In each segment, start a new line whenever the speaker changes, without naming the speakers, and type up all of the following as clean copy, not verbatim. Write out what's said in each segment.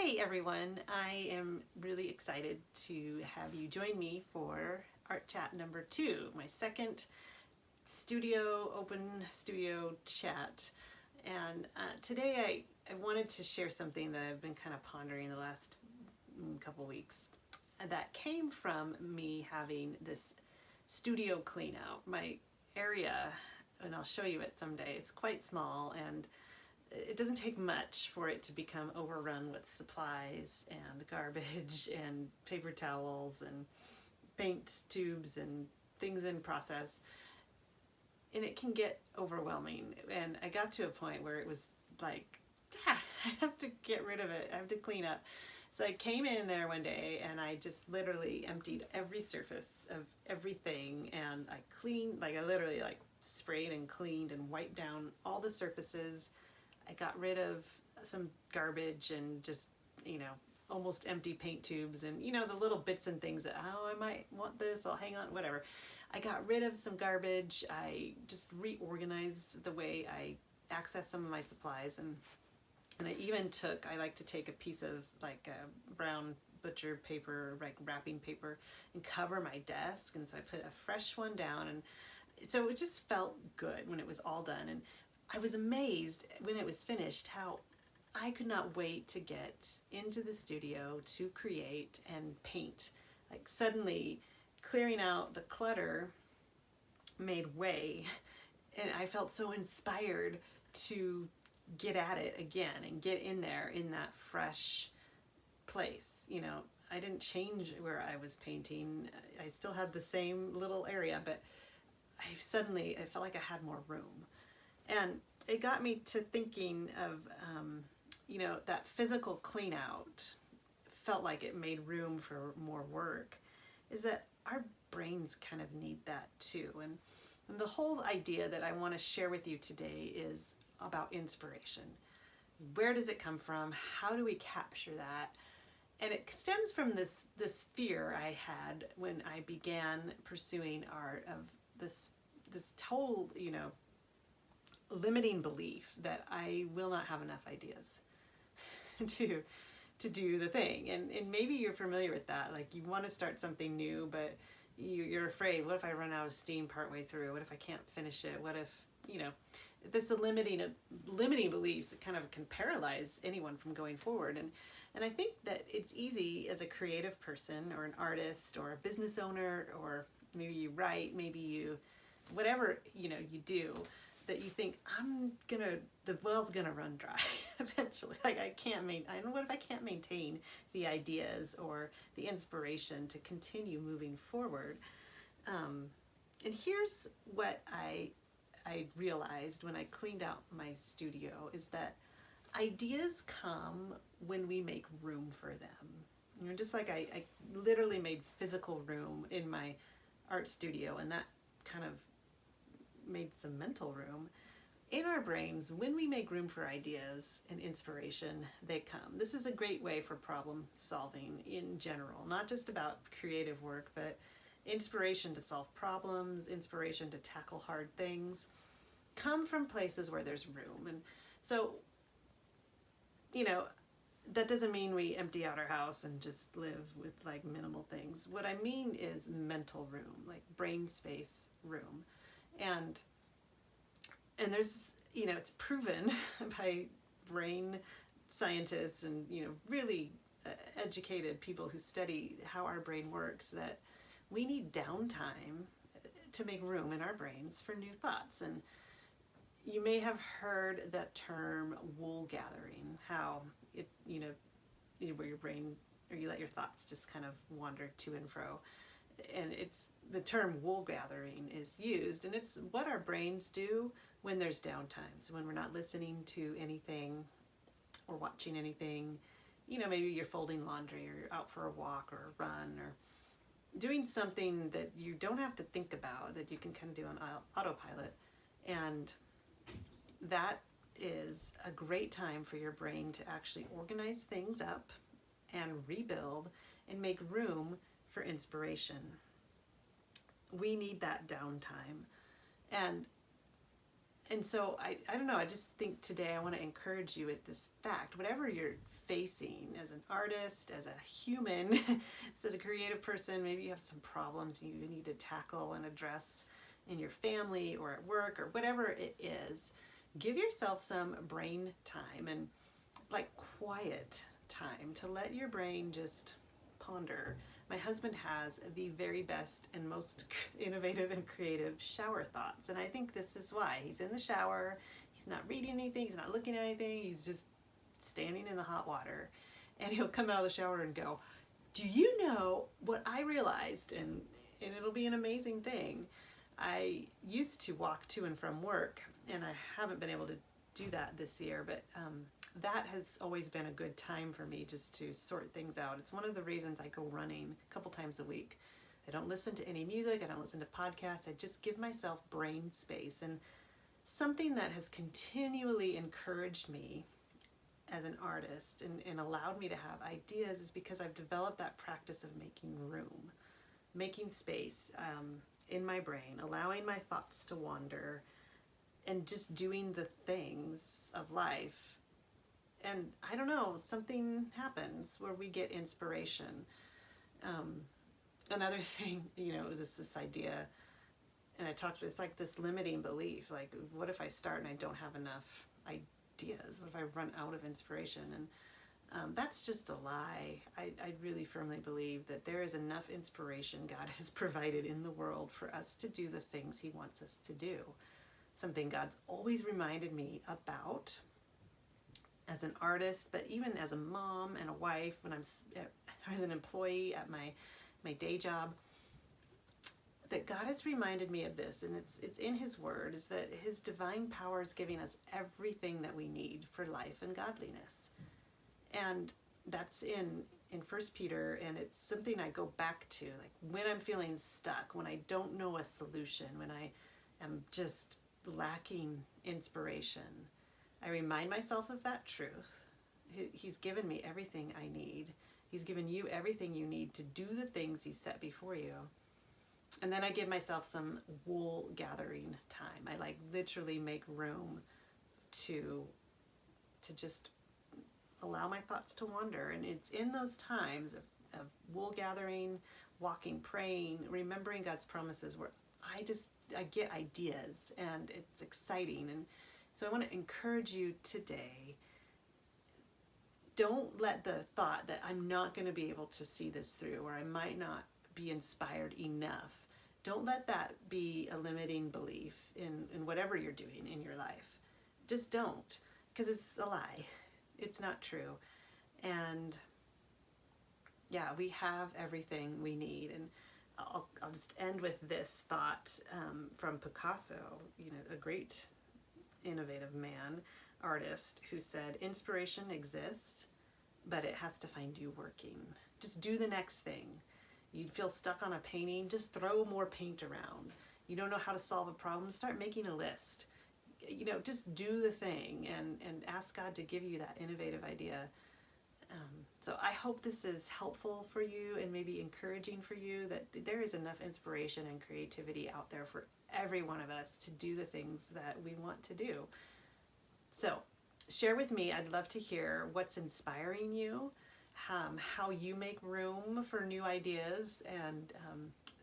Hi everyone, I am really excited to have you join me for Art Chat number 2, my second open studio chat. And today I wanted to share something that I've been kind of pondering the last couple weeks that came from me having this studio clean out. My area, and I'll show you it someday, it's quite small, and it doesn't take much for it to become overrun with supplies and garbage and paper towels and paint tubes and things in process. And it can get overwhelming. And I got to a point where it was like, I have to get rid of it. I have to clean up. So I came in there one day and I just literally emptied every surface of everything, and I cleaned, I literally sprayed and cleaned and wiped down all the surfaces. I got rid of some garbage and just, almost empty paint tubes and, the little bits and things that, oh, I might want this, I'll hang on, whatever. I got rid of some garbage. I just reorganized the way I access some of my supplies. And I even I like to take a piece of brown butcher paper, wrapping paper, and cover my desk. And so I put a fresh one down. And so it just felt good when it was all done. And I was amazed when it was finished how I could not wait to get into the studio to create and paint. Suddenly clearing out the clutter made way, and I felt so inspired to get at it again and get in there in that fresh place. I didn't change where I was painting. I still had the same little area, but I felt like I had more room. And it got me to thinking of, that physical clean out felt like it made room for more work, is that our brains kind of need that too. And the whole idea that I want to share with you today is about inspiration. Where does it come from? How do we capture that? And it stems from this fear I had when I began pursuing art, of this total, limiting belief that I will not have enough ideas to do the thing. And maybe you're familiar with that. You want to start something new, but you're afraid, what if I run out of steam partway through? What if I can't finish it? What if, this limiting beliefs that kind of can paralyze anyone from going forward. And I think that it's easy as a creative person or an artist or a business owner, or maybe you write, maybe you, whatever, you do, that you think, the well's gonna run dry eventually. What if I can't maintain the ideas or the inspiration to continue moving forward? And here's what I realized when I cleaned out my studio, is that ideas come when we make room for them. Just like I literally made physical room in my art studio, and that kind of made some mental room. In our brains, when we make room for ideas and inspiration, they come. This is a great way for problem solving in general, not just about creative work, but inspiration to solve problems, inspiration to tackle hard things, come from places where there's room. And so, that doesn't mean we empty out our house and just live with minimal things. What I mean is mental room, brain space room. And there's, it's proven by brain scientists and, really educated people who study how our brain works, that we need downtime to make room in our brains for new thoughts. And you may have heard that term wool gathering, how it, where your brain, or you let your thoughts just kind of wander to and fro. And it's the term wool gathering is used, and it's what our brains do when there's downtime. So when we're not listening to anything or watching anything, maybe you're folding laundry, or you're out for a walk or a run, or doing something that you don't have to think about, that you can kind of do on autopilot. And that is a great time for your brain to actually organize things up and rebuild and make room for inspiration. We need that downtime. And And so I don't know, I just think today I want to encourage you with this fact. Whatever you're facing as an artist, as a human, as a creative person, maybe you have some problems you need to tackle and address in your family or at work or whatever it is, give yourself some brain time and like quiet time to let your brain just ponder. My husband has the very best and most innovative and creative shower thoughts. And I think this is why. He's in the shower, he's not reading anything, he's not looking at anything, he's just standing in the hot water. And he'll come out of the shower and go, do you know what I realized? And it'll be an amazing thing. I used to walk to and from work, and I haven't been able to do that this year, but that has always been a good time for me just to sort things out. It's one of the reasons I go running a couple times a week. I don't listen to any music, I don't listen to podcasts, I just give myself brain space. And something that has continually encouraged me as an artist and allowed me to have ideas is because I've developed that practice of making room, making space in my brain, allowing my thoughts to wander, and just doing the things of life. And I don't know, something happens where we get inspiration. Another thing, this idea, and it's like this limiting belief, like what if I start and I don't have enough ideas? What if I run out of inspiration? And that's just a lie. I really firmly believe that there is enough inspiration God has provided in the world for us to do the things He wants us to do. Something God's always reminded me about as an artist, but even as a mom and a wife, when as an employee at my day job, that God has reminded me of this, and it's in His Word, is that His divine power is giving us everything that we need for life and godliness. And that's in 1 Peter, and it's something I go back to, like when I'm feeling stuck, when I don't know a solution, when I am just lacking inspiration, I remind myself of that truth. He's given me everything I need. He's given you everything you need to do the things He set before you. And then I give myself some wool gathering time. I like literally make room to just allow my thoughts to wander. And it's in those times of wool gathering, walking, praying, remembering God's promises where I get ideas, and it's exciting. And so I want to encourage you today, don't let the thought that I'm not going to be able to see this through, or I might not be inspired enough, don't let that be a limiting belief in whatever you're doing in your life. Just don't, because it's a lie. It's not true. And yeah, we have everything we need. And I'll just end with this thought from Picasso, a great innovative man, artist, who said, inspiration exists, but it has to find you working. Just do the next thing. You feel stuck on a painting, just throw more paint around. You don't know how to solve a problem, start making a list. Just do the thing and ask God to give you that innovative idea. So I hope this is helpful for you and maybe encouraging for you, that there is enough inspiration and creativity out there for every one of us to do the things that we want to do. So share with me. I'd love to hear what's inspiring you, how you make room for new ideas, and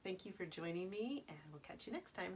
thank you for joining me, and we'll catch you next time.